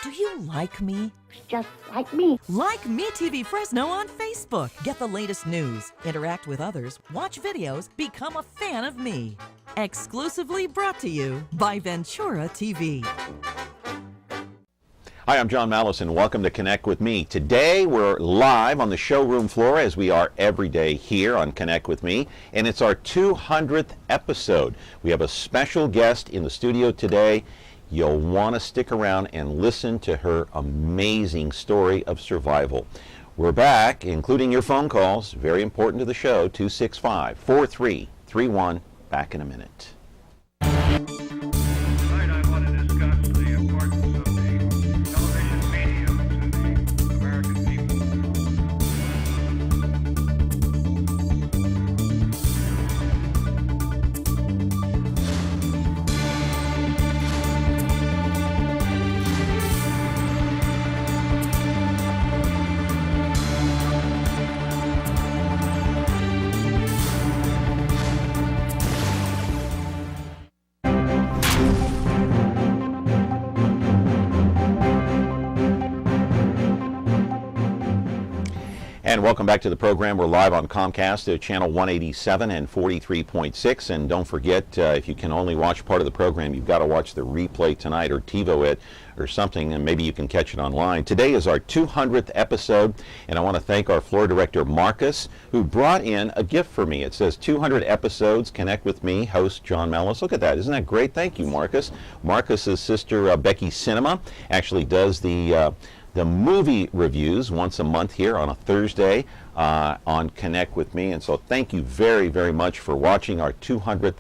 Do you like me? Just like me. Like Me TV Fresno on Facebook. Get the latest news, interact with others, watch videos, become a fan of me. Exclusively brought to you by Ventura TV. Hi, I'm John Malos, and welcome to Connect with Me. Today we're live on the showroom floor, as we are every day here on Connect with Me, and it's our 200th episode. We have a special guest in the studio today. You'll want to stick around and listen to her amazing story of survival. We're back, including your phone calls, very important to the show, 265-4331. Back in a minute. And welcome back to the program. We're live on Comcast, channel 187 and 43.6. And don't forget, if you can only watch part of the program, you've got to watch the replay tonight or TiVo it or something, and maybe you can catch it online. Today is our 200th episode, and I want to thank our floor director, Marcus, who brought in a gift for me. It says 200 episodes, Connect with Me, host John Malos. Look at that. Isn't that great? Thank you, Marcus. Marcus's sister, Becky Cinema, actually does the movie reviews once a month here on a Thursday on Connect with Me. And so thank you very, very much for watching our 200th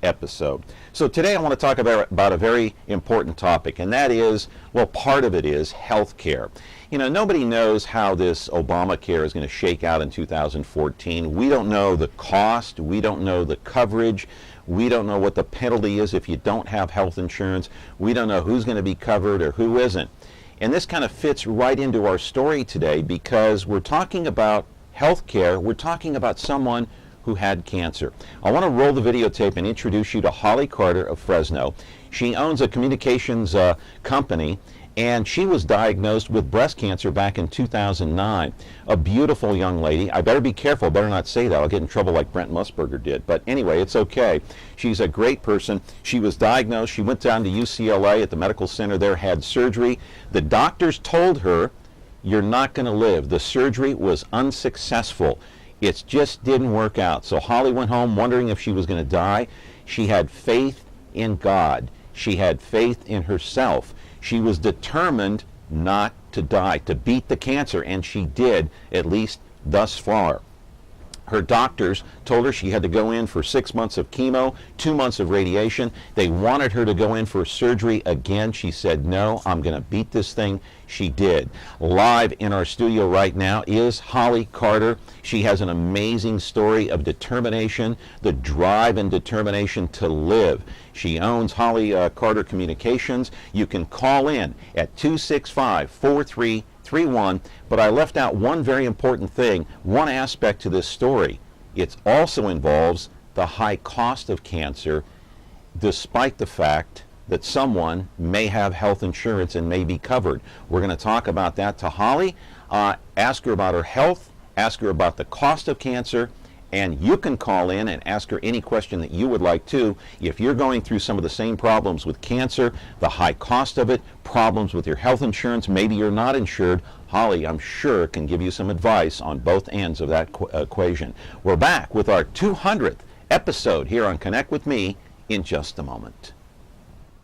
episode. So today I want to talk about a very important topic, and that is, well, part of it is health care. You know, nobody knows how this Obamacare is going to shake out in 2014. We don't know the cost. We don't know the coverage. We don't know what the penalty is if you don't have health insurance. We don't know who's going to be covered or who isn't. And this kind of fits right into our story today, because we're talking about health care. We're talking about someone who had cancer. I want to roll the videotape and introduce you to Holly Carter of Fresno. She owns a communications company, and she was diagnosed with breast cancer back in 2009. A beautiful young lady. I better be careful, better not say that. I'll get in trouble like Brent Musburger did. But anyway, it's okay. She's a great person. She was diagnosed. She went down to UCLA at the medical center there, had surgery. The doctors told her, "You're not going to live." The surgery was unsuccessful. It just didn't work out. So Holly went home wondering if she was going to die. She had faith in God. She had faith in herself. She was determined not to die, to beat the cancer, and she did, at least thus far. Her doctors told her she had to go in for 6 months of chemo, 2 months of radiation. They wanted her to go in for surgery again. She said, "No, I'm going to beat this thing." She did. Live in our studio right now is Holly Carter. She has an amazing story of determination, the drive and determination to live. She owns Holly Carter Communications. You can call in at 265-4331, but I left out one very important thing, one aspect to this story. It also involves the high cost of cancer, despite the fact that someone may have health insurance and may be covered. We're going to talk about that to Holly, ask her about her health, ask her about the cost of cancer, and you can call in and ask her any question that you would like to. If you're going through some of the same problems with cancer, the high cost of it, problems with your health insurance, maybe you're not insured, Holly, I'm sure, can give you some advice on both ends of that equation. We're back with our 200th episode here on Connect with Me in just a moment.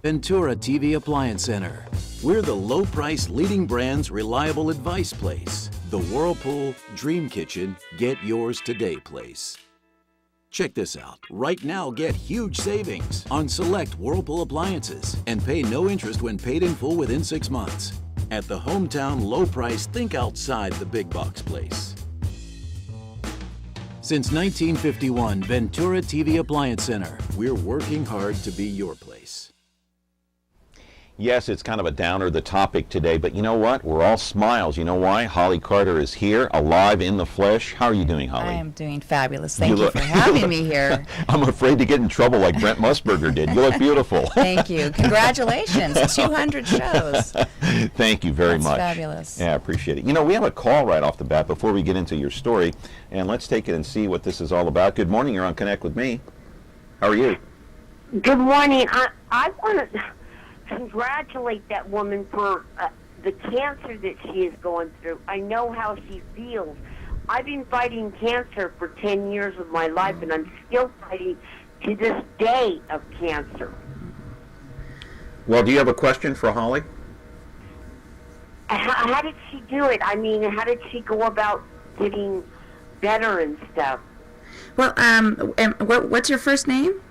Ventura TV Appliance Center. We're the low-price leading brands reliable advice place. The Whirlpool Dream Kitchen Get Yours Today place. Check this out. Right now, get huge savings on select Whirlpool appliances and pay no interest when paid in full within 6 months. At the hometown low price, think outside the big box place. Since 1951, Ventura TV Appliance Center. We're working hard to be your place. Yes, it's kind of a downer, the topic today, but you know what? We're all smiles. You know why? Holly Carter is here, alive in the flesh. How are you doing, Holly? I am doing fabulous. Thank you for having me here. I'm afraid to get in trouble like Brent Musburger did. You look beautiful. Thank you. Congratulations. 200 shows. Thank you very much. That's fabulous. Yeah, I appreciate it. You know, we have a call right off the bat before we get into your story, and let's take it and see what this is all about. Good morning. You're on Connect with me. How are you? Good morning. I want to congratulate that woman for the cancer that she is going through. I know how she feels. I've been fighting cancer for 10 years of my life, and I'm still fighting to this day of cancer. Well, do you have a question for Holly? How did she do it? I mean, how did she go about getting better and stuff? Well, what's your first name?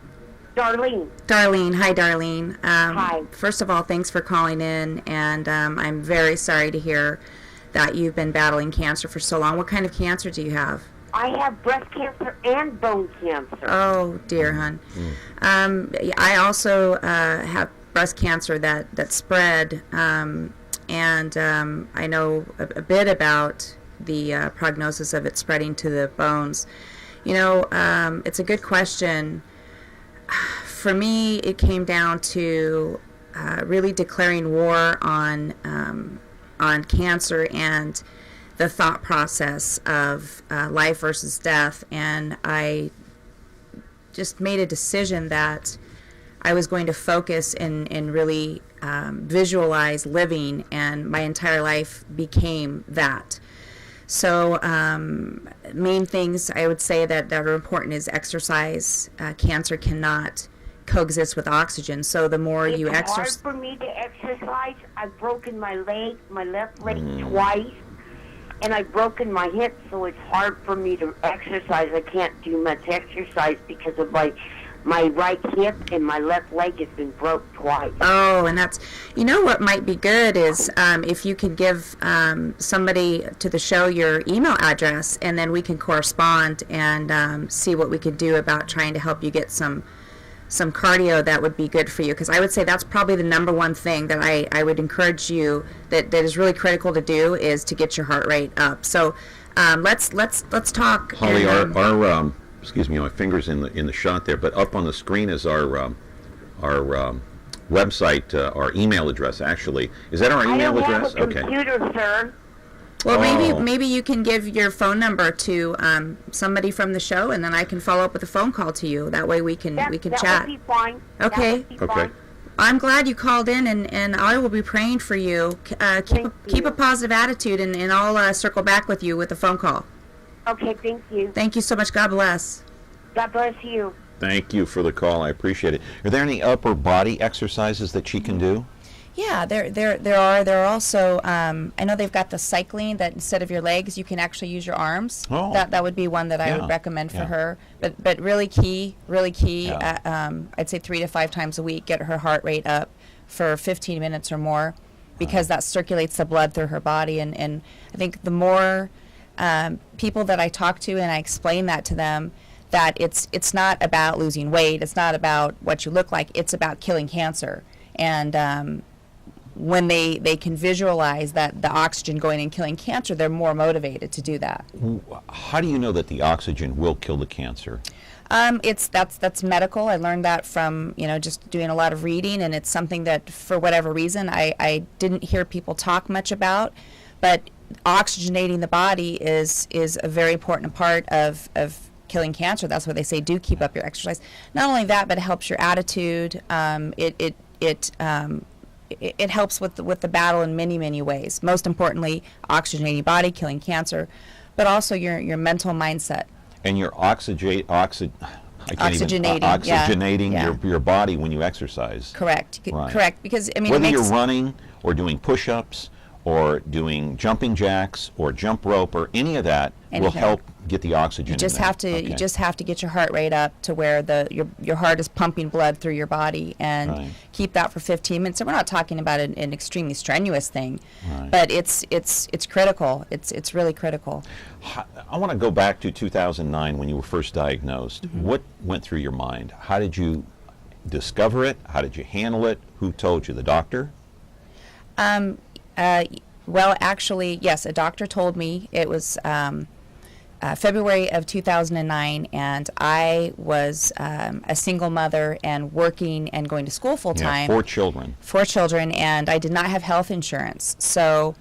Darlene. Darlene. Hi, Darlene. Hi. First of all, thanks for calling in, and I'm very sorry to hear that you've been battling cancer for so long. What kind of cancer do you have? I have breast cancer and bone cancer. Oh, dear, hon. I also have breast cancer that spread, and I know a bit about the prognosis of it spreading to the bones. You know, it's a good question. For me, it came down to really declaring war on cancer and the thought process of life versus death, and I just made a decision that I was going to focus and really visualize living, and my entire life became that. So main things I would say that are important is exercise. Cancer cannot coexist with oxygen, so the more you exercise... It's hard for me to exercise. I've broken my leg, my left leg twice, and I've broken my hip, so it's hard for me to exercise. I can't do much exercise because of my right hip, and my left leg has been broke twice. Oh, and that's, you know what might be good is if you can give somebody to the show your email address, and then we can correspond and see what we could do about trying to help you get some cardio that would be good for you, because I would say that's probably the number one thing that I would encourage you that is really critical to do is to get your heart rate up. So let's talk. Holly, our excuse me, my finger's in the shot there, but up on the screen is our website, our email address. Actually, is that our email address? I don't have a computer, sir. Well, maybe you can give your phone number to somebody from the show, and then I can follow up with a phone call to you. That way we can chat. That would be fine. Okay. That would be fine. I'm glad you called in, and I will be praying for you. Keep a positive attitude, and I'll circle back with you with a phone call. Okay, thank you. Thank you so much. God bless. God bless you. Thank you for the call. I appreciate it. Are there any upper body exercises that she can do? Yeah, there are. There are also, I know they've got the cycling that instead of your legs, you can actually use your arms. Oh. That would be one that I would recommend for her. But really key, I'd say 3 to 5 times a week, get her heart rate up for 15 minutes or more, because that circulates the blood through her body. And I think the more people that I talk to and I explain that to them, that it's not about losing weight, it's not about what you look like, it's about killing cancer. And when they can visualize that the oxygen going and killing cancer, they're more motivated to do that. How do you know that the oxygen will kill the cancer? That's medical. I learned that from just doing a lot of reading, and it's something that for whatever reason I didn't hear people talk much about. But oxygenating the body is a very important part of killing cancer. That's why they say do keep up your exercise. Not only that, but it helps your attitude. It helps with the battle in many ways. Most importantly, oxygenating body, killing cancer, but also your mental mindset. And you're oxygenating your body when you exercise. Correct. Right. Correct. Because whether you're running or doing push-ups or doing jumping jacks or jump rope or any of that will help get the oxygen. You just have to you just have to get your heart rate up to where your heart is pumping blood through your body, and keep that for 15 minutes. And we're not talking about an extremely strenuous thing, but it's critical. It's really critical. I want to go back to 2009 when you were first diagnosed. Mm-hmm. What went through your mind? How did you discover it? How did you handle it? Who told you? The doctor? Well, actually, yes, a doctor told me it was February of 2009, and I was a single mother and working and going to school full time. Yeah, 4 children. 4 children, and I did not have health insurance. So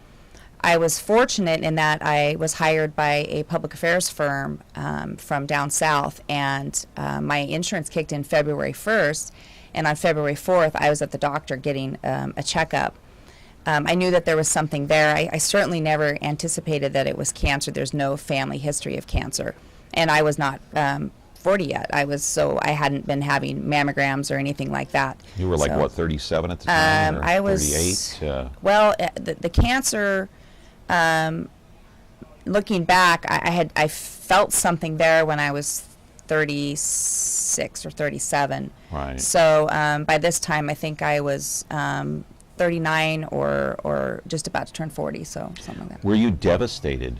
I was fortunate in that I was hired by a public affairs firm from down south, and my insurance kicked in February 1st, and on February 4th, I was at the doctor getting a checkup. I knew that there was something there. I certainly never anticipated that it was cancer. There's no family history of cancer. And I was not 40 yet. I hadn't been having mammograms or anything like that. You were like, So, what, 37 at the time? Or I was 38? Well, the cancer, looking back, I felt something there when I was 36 or 37. Right. So by this time, I think I was 39 or just about to turn 40, so something like that. Were you devastated?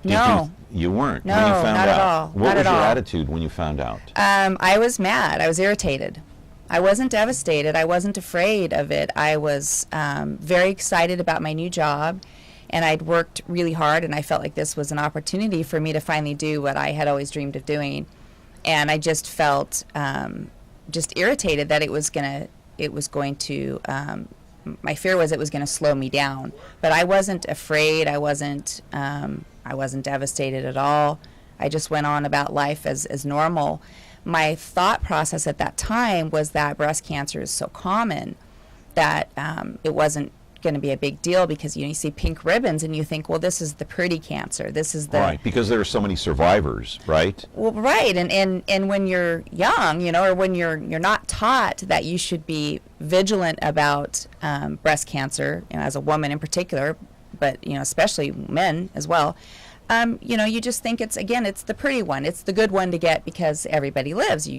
No. You weren't No, when you found not out? at all. What Not was at your all. attitude when you found out? I was mad. I was irritated. I wasn't devastated. I wasn't afraid of it. I was very excited about my new job, and I'd worked really hard, and I felt like this was an opportunity for me to finally do what I had always dreamed of doing. And I just felt just irritated that it was going to my fear was it was going to slow me down, but I wasn't afraid. I wasn't devastated at all. I just went on about life as normal. My thought process at that time was that breast cancer is so common that it wasn't going to be a big deal, because you see pink ribbons and you think, well, this is the pretty cancer. This is the Right, because there are so many survivors, right? Well, right, and when you're young, or when you're not taught that you should be vigilant about breast cancer, as a woman in particular, but especially men as well. You just think it's the pretty one, it's the good one to get because everybody lives,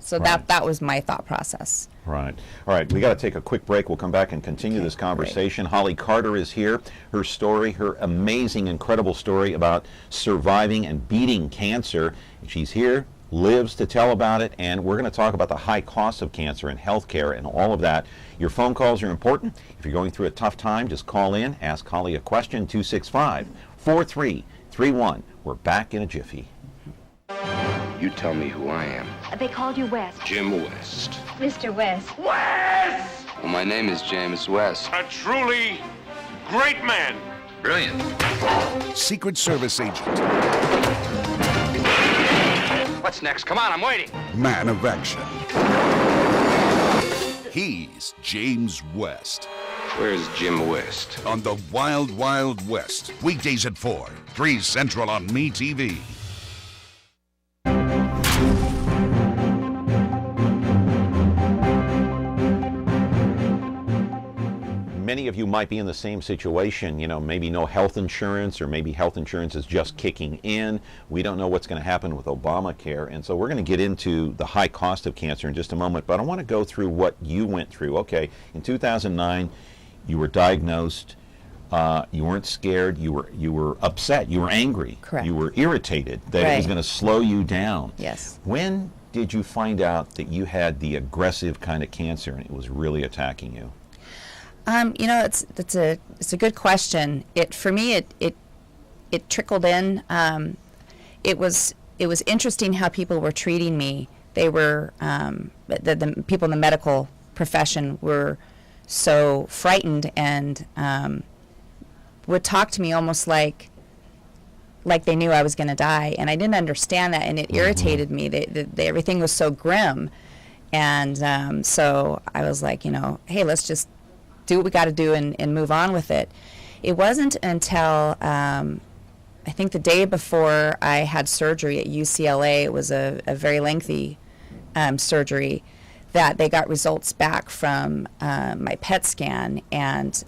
So Right. that was my thought process. Right. All right, we got to take a quick break. We'll come back and continue this conversation. Holly Carter is here. Her story, her amazing, incredible story about surviving and beating cancer. She's here, lives to tell about it, and we're going to talk about the high cost of cancer and health care and all of that. Your phone calls are important. If you're going through a tough time, just call in, ask Holly a question, 265-4331. We're back in a jiffy. You tell me who I am. They called you West. Jim West. Mr. West. West! Well, my name is James West. A truly great man. Brilliant. Secret Service agent, What's next? Come on, I'm waiting. man of action. He's James West Where's Jim West? on the Wild Wild West. Weekdays at 4, 3 Central on MeTV. Many of you might be in the same situation, maybe no health insurance, or maybe health insurance is just kicking in. We don't know what's going to happen with Obamacare, and so we're going to get into the high cost of cancer in just a moment, but I want to go through what you went through. Okay, in 2009, you were diagnosed. You weren't scared. You were upset. You were angry. Correct. You were irritated that it was Right. going to slow you down. Yes. When did you find out that you had the aggressive kind of cancer and it was really attacking you? It's a good question. For me it trickled in. It was interesting how people were treating me. They were the people in the medical profession were so frightened and would talk to me almost like they knew I was going to die, and I didn't understand that, and it irritated me. Everything was so grim, and so I was like, hey, let's just do what we got to do and move on with it. It wasn't until I think the day before I had surgery at UCLA, it was a very lengthy surgery, that they got results back from my PET scan, and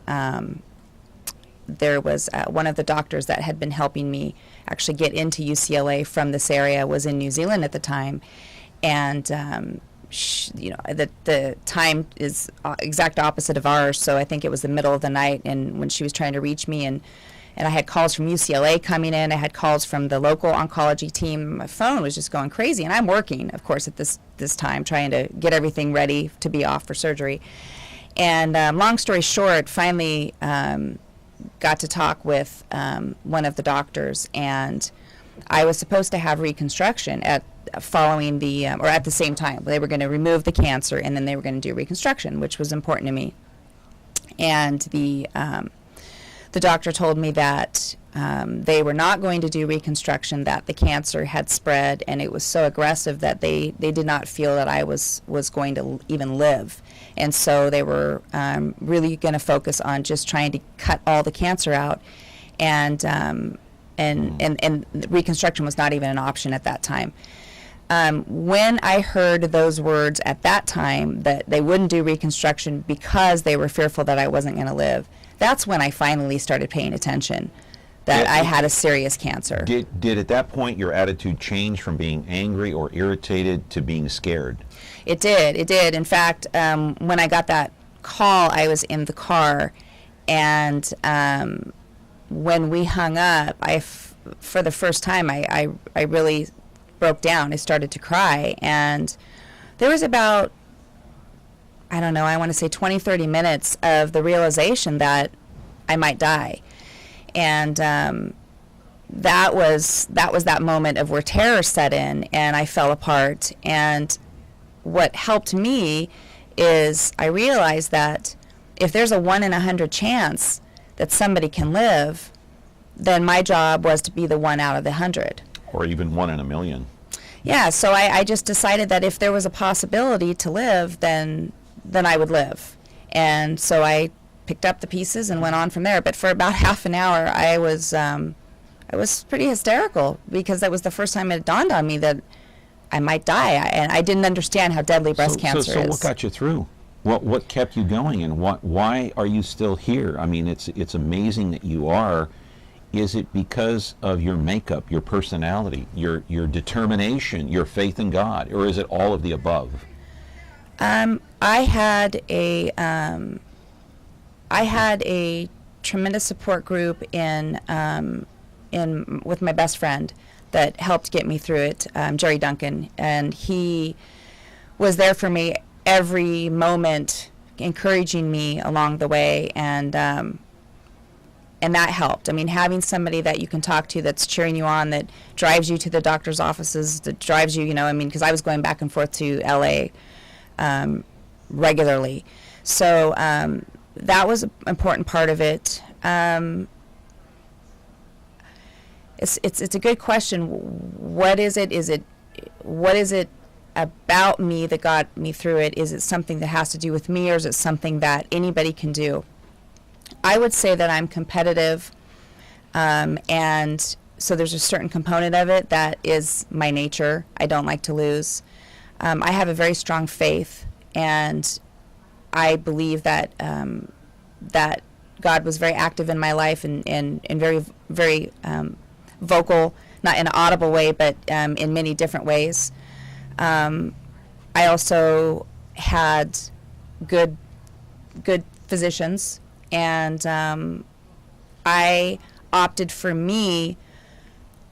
there was one of the doctors that had been helping me actually get into UCLA from this area was in New Zealand at the time, and the time is exact opposite of ours, so I think it was the middle of the night, and when she was trying to reach me, and I had calls from UCLA coming in, I had calls from the local oncology team, my phone was just going crazy, and I'm working, of course, at this time, trying to get everything ready to be off for surgery, And long story short, finally got to talk with one of the doctors, and I was supposed to have reconstruction at the same time. They were going to remove the cancer, and then they were going to do reconstruction, which was important to me. And the doctor told me that they were not going to do reconstruction, that the cancer had spread, and it was so aggressive that they did not feel that I was going to even live. And so they were really going to focus on just trying to cut all the cancer out, and reconstruction was not even an option at that time. When I heard those words at that time, that they wouldn't do reconstruction because they were fearful that I wasn't going to live, that's when I finally started paying attention that I had a serious cancer. Did at that point your attitude change from being angry or irritated to being scared? It did. In fact, when I got that call, I was in the car, and when we hung up, for the first time, I really broke down. I started to cry, and there was about, I don't know, I want to say 20, 30 minutes of the realization that I might die. And that was that moment of where terror set in, and I fell apart. And what helped me is I realized that if there's a 1 in 100 chance that somebody can live, then my job was to be the 1 out of the 100. Or even 1 in a million. Yeah, so I just decided that if there was a possibility to live, then I would live. And so I picked up the pieces and went on from there. But for about half an hour, I was pretty hysterical, because that was the first time it dawned on me that I might die, and I didn't understand how deadly breast cancer is. So what got you through? What kept you going, and why are you still here? I mean, it's amazing that you are. Is it because of your makeup, your personality, your determination, your faith in God, or is it all of the above? I had a tremendous support group with my best friend that helped get me through it, Jerry Duncan, and he was there for me every moment, encouraging me along the way, and that helped. I mean, having somebody that you can talk to that's cheering you on, that drives you to the doctor's offices, that drives you, because I was going back and forth to L.A. Regularly. So that was an important part of it. It's a good question. What is it about me that got me through it? Is it something that has to do with me, or is it something that anybody can do? I would say that I'm competitive, and so there's a certain component of it that is my nature. I don't like to lose. I have a very strong faith, and I believe that that God was very active in my life, and very, very vocal, not in an audible way, but in many different ways. I also had good physicians, and I opted for me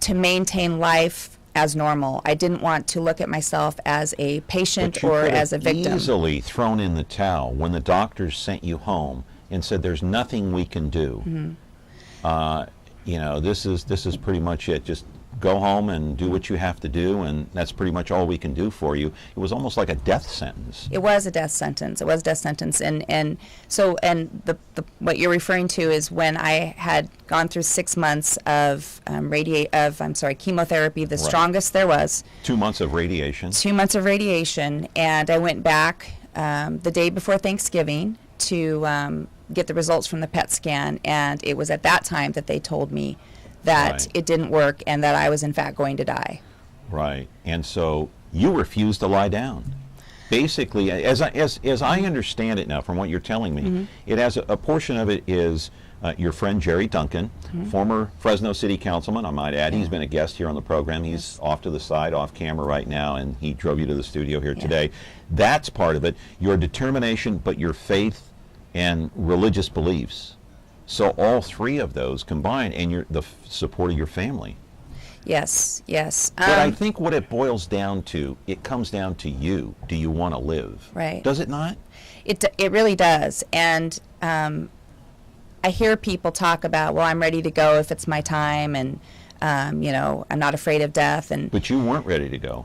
to maintain life as normal. I didn't want to look at myself as a patient or as a victim. Easily thrown in the towel when the doctors sent you home and said, "There's nothing we can do." Mm-hmm. This is pretty much it. Just go home and do what you have to do, and that's pretty much all we can do for you. It was almost like a death sentence. It was a death sentence. And what you're referring to is when I had gone through 6 months of chemotherapy, the strongest there was. 2 months of radiation. 2 months of radiation, and I went back the day before Thanksgiving to get the results from the PET scan, and it was at that time that they told me that it didn't work and that I was in fact going to die. Right. And so you refused to lie down. Basically, as I understand it now from what you're telling me, mm-hmm. it has a portion of it is your friend Jerry Duncan, mm-hmm. former Fresno City Councilman, I might add. He's been a guest here on the program. He's off to the side, off camera right now, and he drove you to the studio here today. That's part of it. Your determination, but your faith and religious beliefs. So all three of those combined, and the support of your family. Yes, yes. But I think what it boils down to, it comes down to you. Do you want to live? Right. Does it not? It really does. And I hear people talk about, well, I'm ready to go if it's my time, and you know, I'm not afraid of death. And But you weren't ready to go.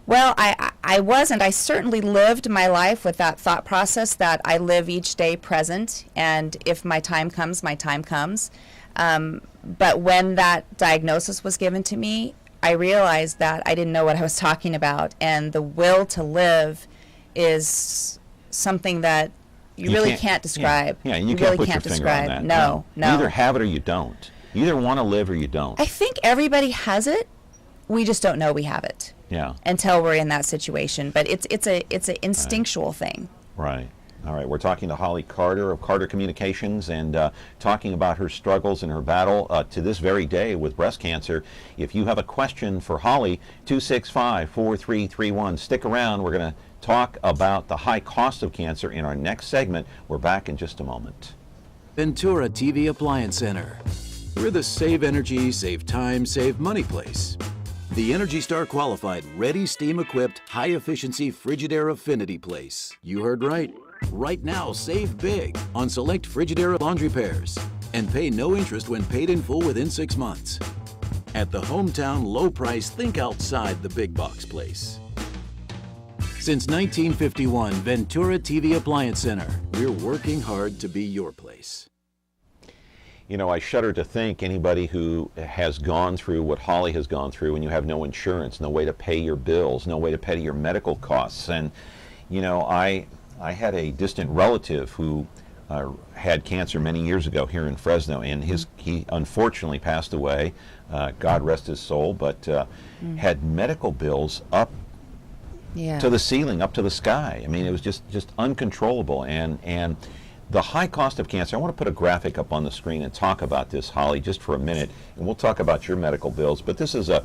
well, I wasn't. I certainly lived my life with that thought process that I live each day present, and if my time comes, my time comes. But when that diagnosis was given to me, I realized that I didn't know what I was talking about, and the will to live is something that you really can't describe. Yeah, and you really can't put can't your finger describe. on that. No. You either have it or you don't. You either want to live or you don't. I think everybody has it. We just don't know we have it. Yeah. Until we're in that situation. But it's an instinctual thing. Right. All right. We're talking to Holly Carter of Carter Communications, and talking about her struggles and her battle to this very day with breast cancer. If you have a question for Holly, 265-4331. Stick around. We're going to talk about the high cost of cancer in our next segment. We're back in just a moment. Ventura TV Appliance Center. We're the save energy, save time, save money place. The Energy Star qualified, ready, steam equipped, high efficiency Frigidaire affinity place. You heard right. Right now, save big on select Frigidaire laundry pairs and pay no interest when paid in full within 6 months. At the hometown low price, think outside the big box place. Since 1951, Ventura TV Appliance Center. We're working hard to be your place. You know, I shudder to think anybody who has gone through what Holly has gone through, and you have no insurance, no way to pay your bills, no way to pay your medical costs. And, you know, I had a distant relative who had cancer many years ago here in Fresno, and he unfortunately passed away, God rest his soul, but had medical bills up to the ceiling, up to the sky. I mean, it was just uncontrollable. And the high cost of cancer, I want to put a graphic up on the screen and talk about this, Holly, just for a minute, and we'll talk about your medical bills. But this is an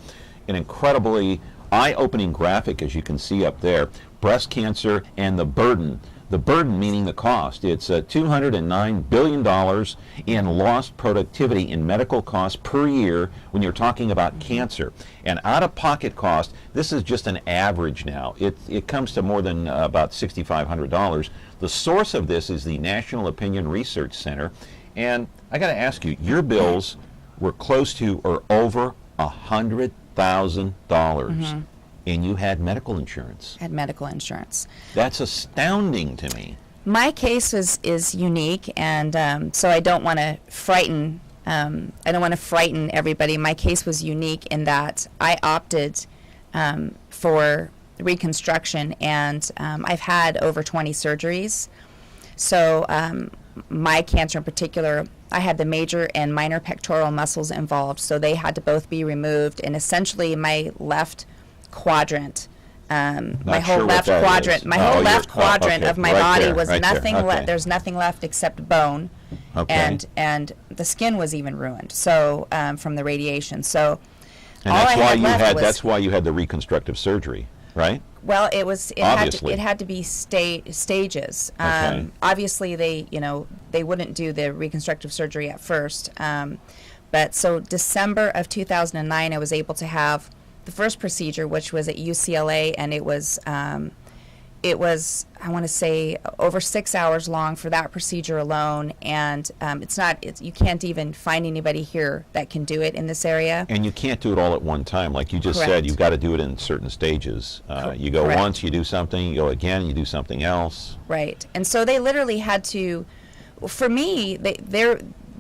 incredibly eye-opening graphic, as you can see up there. Breast cancer and the burden. The burden meaning the cost. It's $209 billion in lost productivity in medical costs per year when you're talking about cancer. And out-of-pocket cost, this is just an average now. It comes to more than about $6,500. The source of this is the National Opinion Research Center. And I got to ask you, your bills were close to or over $100,000. And you had medical insurance. Had medical insurance. That's astounding to me. My case is unique, and so I don't want to frighten. I don't want to frighten everybody. My case was unique in that I opted for reconstruction, and I've had over 20 surgeries. So my cancer in particular, I had the major and minor pectoral muscles involved, so they had to both be removed, and essentially my left quadrant, my whole left quadrant of my body was nothing left. There's nothing left except bone, and the skin was even ruined. So from the radiation. So and all that's I why had you left had. was, That's why you had the reconstructive surgery, right? Well, it had to be stages. Okay. Obviously, they wouldn't do the reconstructive surgery at first, but so December of 2009, I was able to have the first procedure, which was at UCLA, and it was I want to say over 6 hours long for that procedure alone, and you can't even find anybody here that can do it in this area. And you can't do it all at one time, like you just Correct. said. You've got to do it in certain stages. You go Correct. once, you do something. You go again, you do something else. Right, and so they literally had to. For me,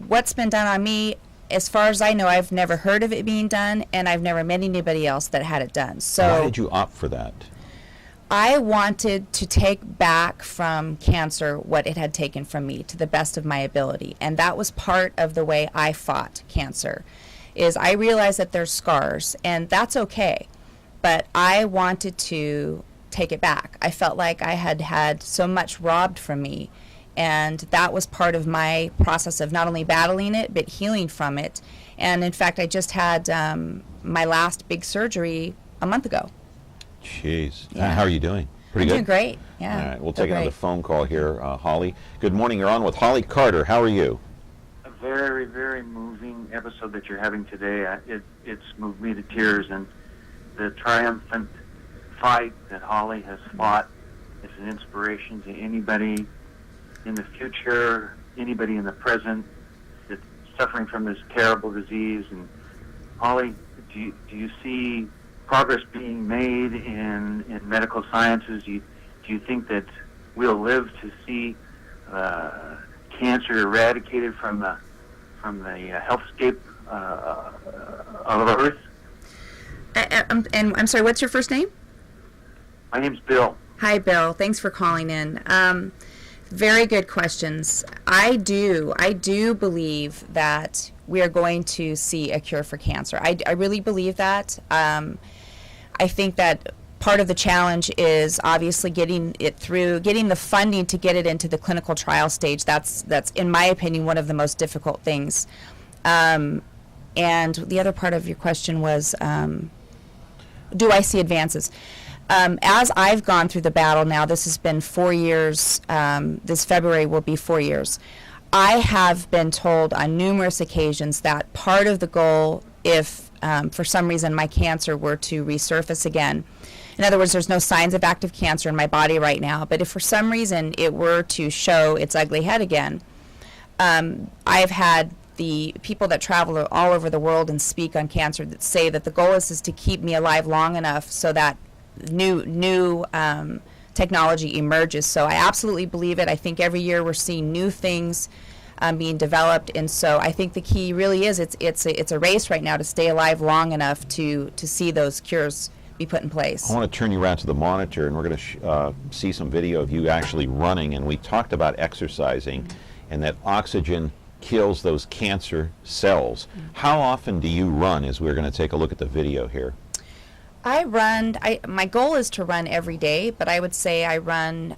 what's been done on me. As far as I know, I've never heard of it being done, and I've never met anybody else that had it done. So why did you opt for that? I wanted to take back from cancer what it had taken from me to the best of my ability, and that was part of the way I fought cancer. Is I realized that there's scars, and that's okay, but I wanted to take it back. I felt like I had had so much robbed from me. And that was part of my process of not only battling it, but healing from it. And in fact, I just had my last big surgery a month ago. Jeez. Yeah. How are you doing? Pretty good? I'm doing great, yeah. All right, we'll take another phone call here. Holly, good morning. You're on with Holly Carter. How are you? very, very moving episode that you're having today. It's moved me to tears, and the triumphant fight that Holly has fought is an inspiration to anybody in the future, anybody in the present that's suffering from this terrible disease. And Holly, do you see progress being made in medical sciences? Do you think that we'll live to see cancer eradicated from the healthscape of Earth? And I'm sorry, what's your first name? My name's Bill. Hi, Bill. Thanks for calling in. Very good questions. I do believe that we are going to see a cure for cancer. I really believe that. I think that part of the challenge is obviously getting the funding to get it into the clinical trial stage. That's in my opinion one of the most difficult things. And the other part of your question was, do I see advances? As I've gone through the battle now, this has been 4 years, this February will be 4 years, I have been told on numerous occasions that part of the goal, if for some reason my cancer were to resurface again, in other words, there's no signs of active cancer in my body right now, but if for some reason it were to show its ugly head again, I've had the people that travel all over the world and speak on cancer that say that the goal is to keep me alive long enough so that new technology emerges. So I absolutely believe it. I think every year we're seeing new things being developed, and so I think the key really is it's a race right now to stay alive long enough to see those cures be put in place. I want to turn you around to the monitor, and we're going to see some video of you actually running, and we talked about exercising and that oxygen kills those cancer cells. How often do you run, as we're going to take a look at the video here? My goal is to run every day, but I would say I run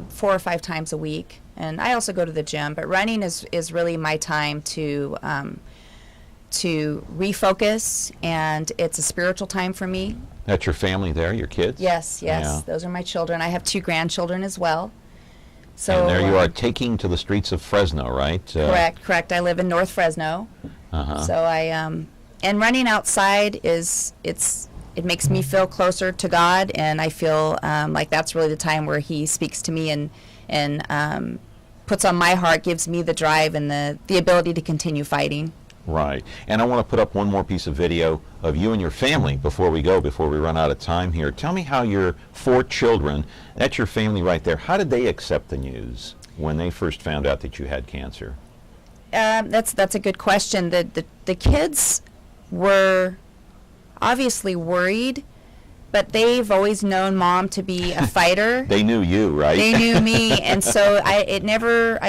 4 or 5 times a week, and I also go to the gym, but running is really my time to refocus, and it's a spiritual time for me. That's your family there, your kids? Yes, Yeah. those are my children. I have 2 grandchildren as well. So and there you are, taking to the streets of Fresno, right? Correct. I live in North Fresno. So and running outside it makes me feel closer to God, and I feel like that's really the time where He speaks to me and puts on my heart, gives me the drive and the ability to continue fighting. Right. And I want to put up one more piece of video of you and your family before we run out of time here. Tell me how your 4 children, that's your family right there, how did they accept the news when they first found out that you had cancer? That's a good question. The kids were obviously worried, but they've always known Mom to be a fighter. They knew you, right? They knew me, and so I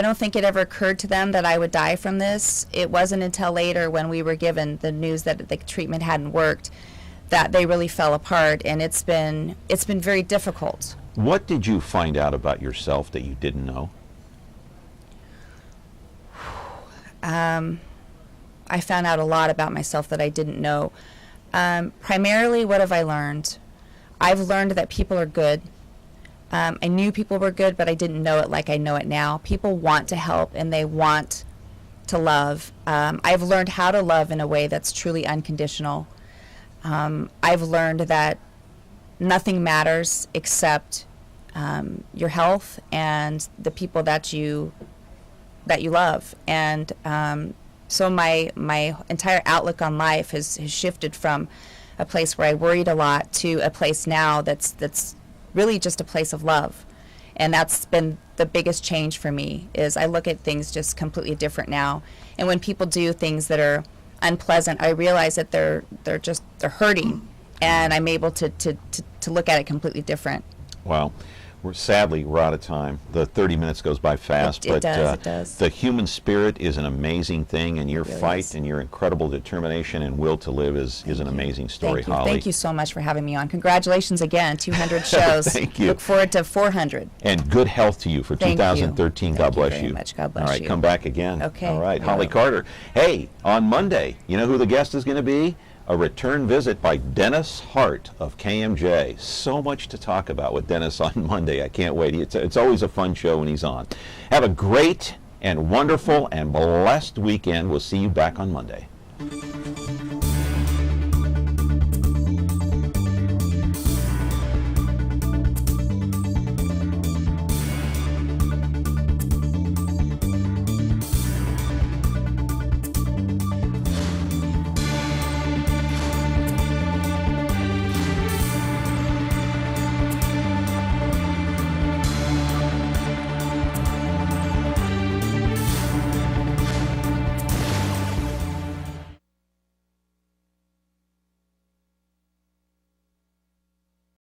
don't think it ever occurred to them that I would die from this. It wasn't until later, when we were given the news that the treatment hadn't worked, that they really fell apart, and it's been very difficult. What did you find out about yourself that you didn't know? I found out a lot about myself that I didn't know. Primarily, what have I learned? I've learned that people are good. I knew people were good, but I didn't know it like I know it now. People want to help, and they want to love. I've learned how to love in a way that's truly unconditional. I've learned that nothing matters except your health and the people that you love. And so my entire outlook on life has shifted from a place where I worried a lot to a place now that's really just a place of love. And that's been the biggest change for me, is I look at things just completely different now. And when people do things that are unpleasant, I realize that they're hurting, and I'm able to look at it completely different. Wow. Sadly, we're out of time. The 30 minutes goes by fast, it does. The human spirit is an amazing thing, and your really fight is. and your incredible determination and will to live is an amazing story, Thank you. Holly. Thank you so much for having me on. Congratulations again, 200 shows. Thank you. Look forward to 400. And good health to you for Thank 2013. you. God bless Thank you very much. God bless All right, you. come back again. Okay. All right, I Holly will. Carter. Hey, on Monday, you know who the guest is going to be? A return visit by Dennis Hart of KMJ. So much to talk about with Dennis on Monday. I can't wait. It's always a fun show when he's on. Have a great and wonderful and blessed weekend. We'll see you back on Monday.